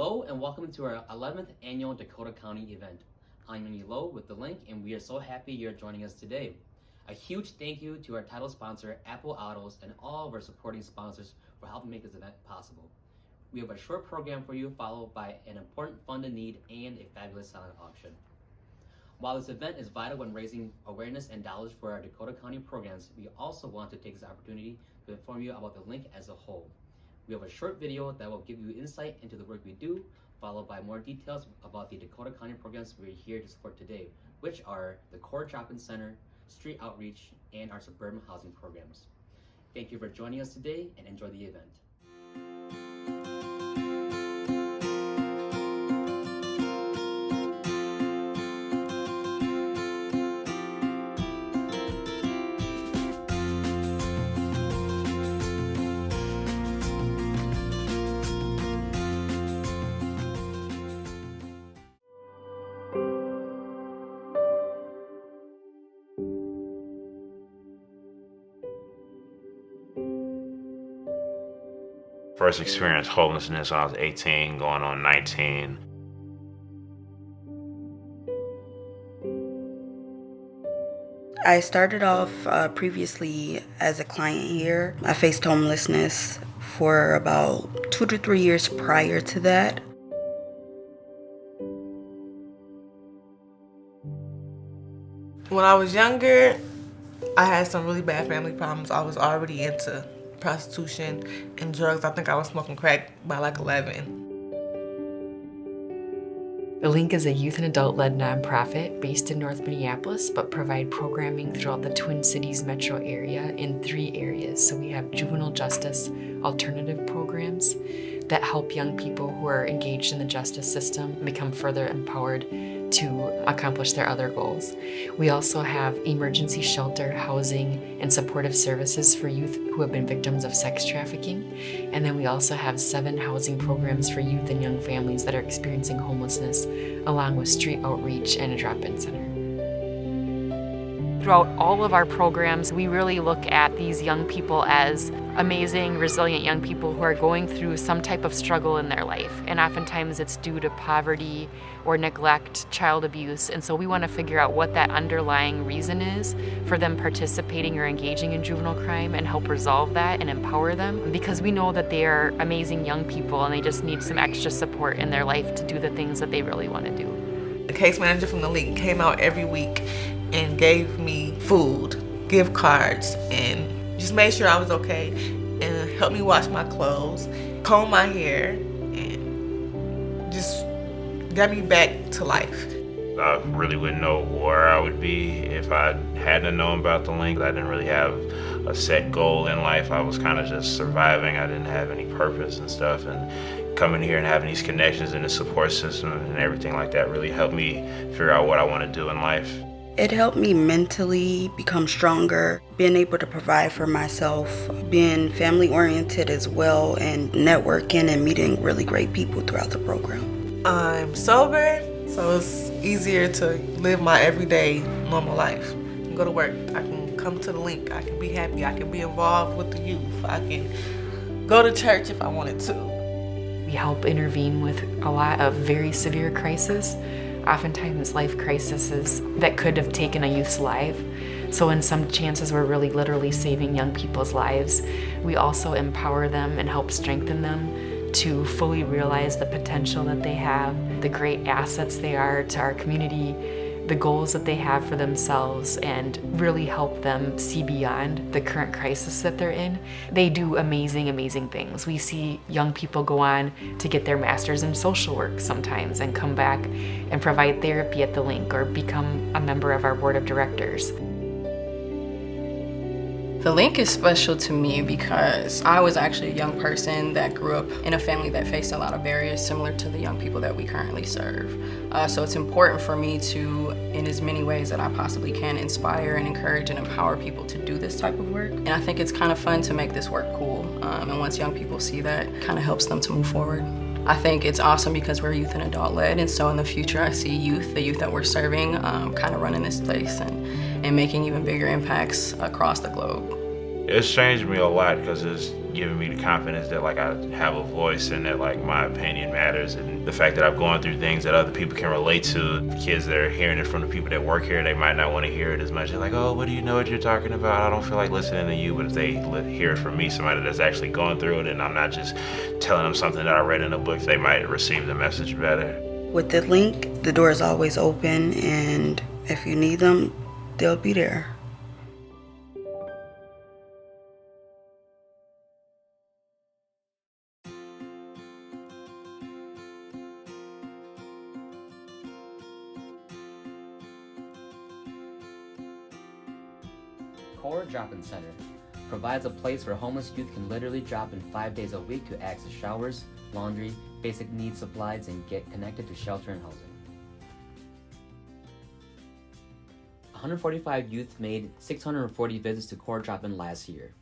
Hello and welcome to our 11th annual Dakota County event. I'm Yoni Lowe with The Link, and we are so happy you're joining us today. A huge thank you to our title sponsor, Apple Autos, and all of our supporting sponsors for helping make this event possible. We have a short program for you, followed by an important funded need and a fabulous silent auction. While this event is vital when raising awareness and dollars for our Dakota County programs, we also want to take this opportunity to inform you about The Link as a whole. We have a short video that will give you insight into the work we do, followed by more details about the Dakota County programs we're here to support today, which are the Core Drop-In Center, Street Outreach, and our suburban housing programs. Thank you for joining us today and enjoy the event. First experienced homelessness when I was 18, going on 19. I started off previously as a client here. I faced homelessness for about 2 to 3 years prior to that. When I was younger, I had some really bad family problems. I was already into prostitution and drugs. I think I was smoking crack by like 11. The Link is a youth and adult-led nonprofit based in North Minneapolis, but provide programming throughout the Twin Cities metro area in 3 areas. So we have juvenile justice alternative programs that help young people who are engaged in the justice system become further empowered to accomplish their other goals. We also have emergency shelter, housing, and supportive services for youth who have been victims of sex trafficking. And then we also have 7 housing programs for youth and young families that are experiencing homelessness, along with street outreach and a drop-in center. Throughout all of our programs, we really look at these young people as amazing, resilient young people who are going through some type of struggle in their life. And oftentimes it's due to poverty or neglect, child abuse. And so we want to figure out what that underlying reason is for them participating or engaging in juvenile crime and help resolve that and empower them. Because we know that they are amazing young people and they just need some extra support in their life to do the things that they really want to do. The case manager from the Link came out every week and gave me food, gift cards, and just made sure I was okay and helped me wash my clothes, comb my hair, and just got me back to life. I really wouldn't know where I would be if I hadn't known about the Link. I didn't really have a set goal in life. I was kind of just surviving. I didn't have any purpose and stuff. And coming here and having these connections and the support system and everything like that really helped me figure out what I want to do in life. It helped me mentally become stronger, being able to provide for myself, being family-oriented as well, and networking and meeting really great people throughout the program. I'm sober, so it's easier to live my everyday normal life. I can go to work, I can come to the Link, I can be happy, I can be involved with the youth, I can go to church if I wanted to. We help intervene with a lot of very severe crises, oftentimes life crises that could have taken a youth's life. So in some chances, we're really literally saving young people's lives. We also empower them and help strengthen them to fully realize the potential that they have, the great assets they are to our community, the goals that they have for themselves, and really help them see beyond the current crisis that they're in. They do amazing, amazing things. We see young people go on to get their master's in social work sometimes and come back and provide therapy at the Link or become a member of our board of directors. The Link is special to me because I was actually a young person that grew up in a family that faced a lot of barriers similar to the young people that we currently serve. So it's important for me to, in as many ways that I possibly can, inspire and encourage and empower people to do this type of work. And I think it's kind of fun to make this work cool. And once young people see that, it kind of helps them to move forward. I think it's awesome because we're youth and adult led, and so in the future I see youth, the youth that we're serving, kind of running this place and making even bigger impacts across the globe. It's changed me a lot because it's given me the confidence that like I have a voice and that like my opinion matters, and the fact that I've gone through things that other people can relate to. Kids that are hearing it from the people that work here, they might not want to hear it as much. They're like, oh, what do you know what you're talking about? I don't feel like listening to you. But if they hear it from me, somebody that's actually going through it, and I'm not just telling them something that I read in a book, they might receive the message better. With the link, the door is always open, and if you need them, they'll be there. Core Drop-In Center provides a place where homeless youth can literally drop in 5 days a week to access showers, laundry, basic needs supplies, and get connected to shelter and housing. 145 youth made 640 visits to Core Drop-In last year.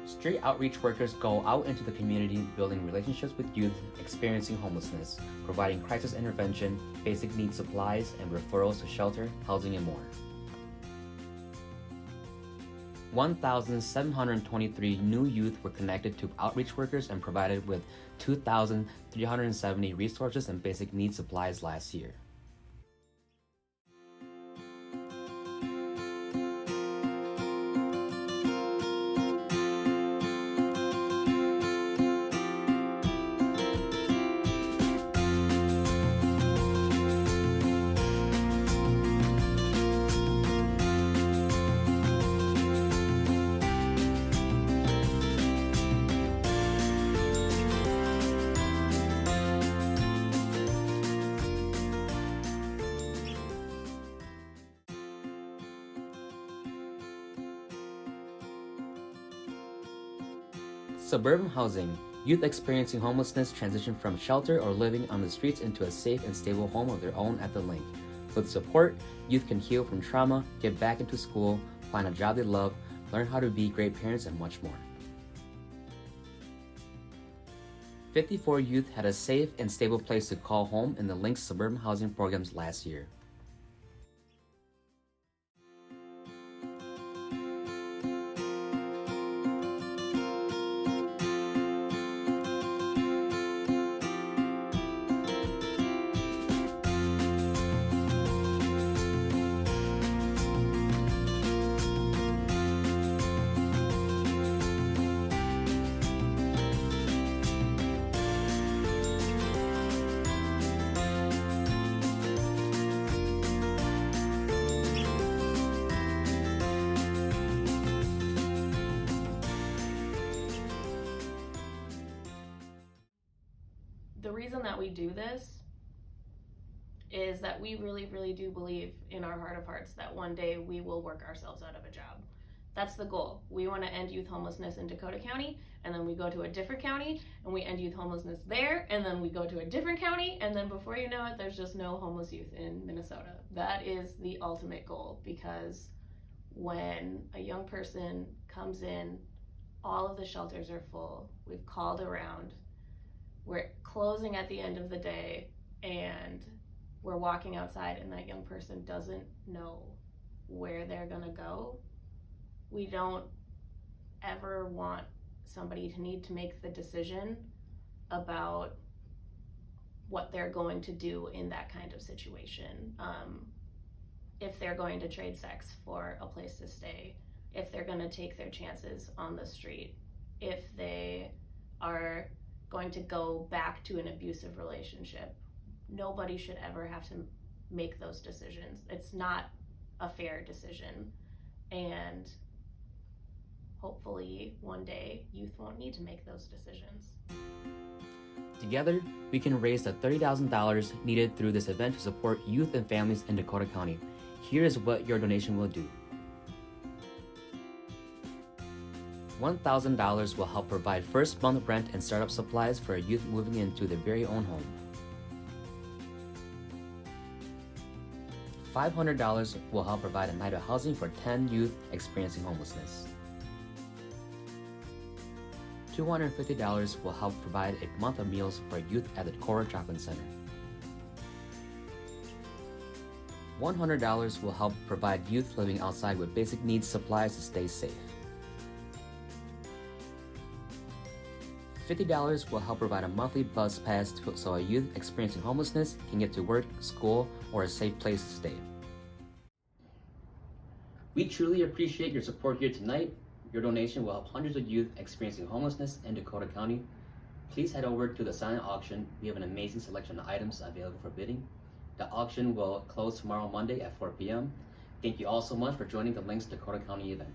Street outreach workers go out into the community, building relationships with youth experiencing homelessness, providing crisis intervention, basic needs supplies, and referrals to shelter, housing, and more. 1,723 new youth were connected to outreach workers and provided with 2,370 resources and basic needs supplies last year. Suburban housing. Youth experiencing homelessness transition from shelter or living on the streets into a safe and stable home of their own at the link. With support, youth can heal from trauma, get back into school, find a job they love, learn how to be great parents, and much more. 54 youth had a safe and stable place to call home in the Link's suburban housing programs last year. The reason that we do this is that we really, really do believe in our heart of hearts that one day we will work ourselves out of a job. That's the goal. We want to end youth homelessness in Dakota County, and then we go to a different county and we end youth homelessness there, and then we go to a different county, and then before you know it, there's just no homeless youth in Minnesota. That is the ultimate goal, because when a young person comes in, all of the shelters are full. We've called around. We're closing at the end of the day, and we're walking outside and that young person doesn't know where they're gonna go. We don't ever want somebody to need to make the decision about what they're going to do in that kind of situation. If they're going to trade sex for a place to stay, if they're gonna take their chances on the street. if they are going to go back to an abusive relationship. Nobody should ever have to make those decisions. It's not a fair decision. And hopefully one day youth won't need to make those decisions. Together, we can raise the $30,000 needed through this event to support youth and families in Dakota County. Here is what your donation will do. $1,000 will help provide first month rent and startup supplies for a youth moving into their very own home. $500 will help provide a night of housing for 10 youth experiencing homelessness. $250 will help provide a month of meals for youth at the Dakota Drop-In Center. $100 will help provide youth living outside with basic needs supplies to stay safe. $50 will help provide a monthly bus pass so a youth experiencing homelessness can get to work, school, or a safe place to stay. We truly appreciate your support here tonight. Your donation will help hundreds of youth experiencing homelessness in Dakota County. Please head over to the silent auction. We have an amazing selection of items available for bidding. The auction will close tomorrow, Monday at 4 p.m. Thank you all so much for joining the Links Dakota County event.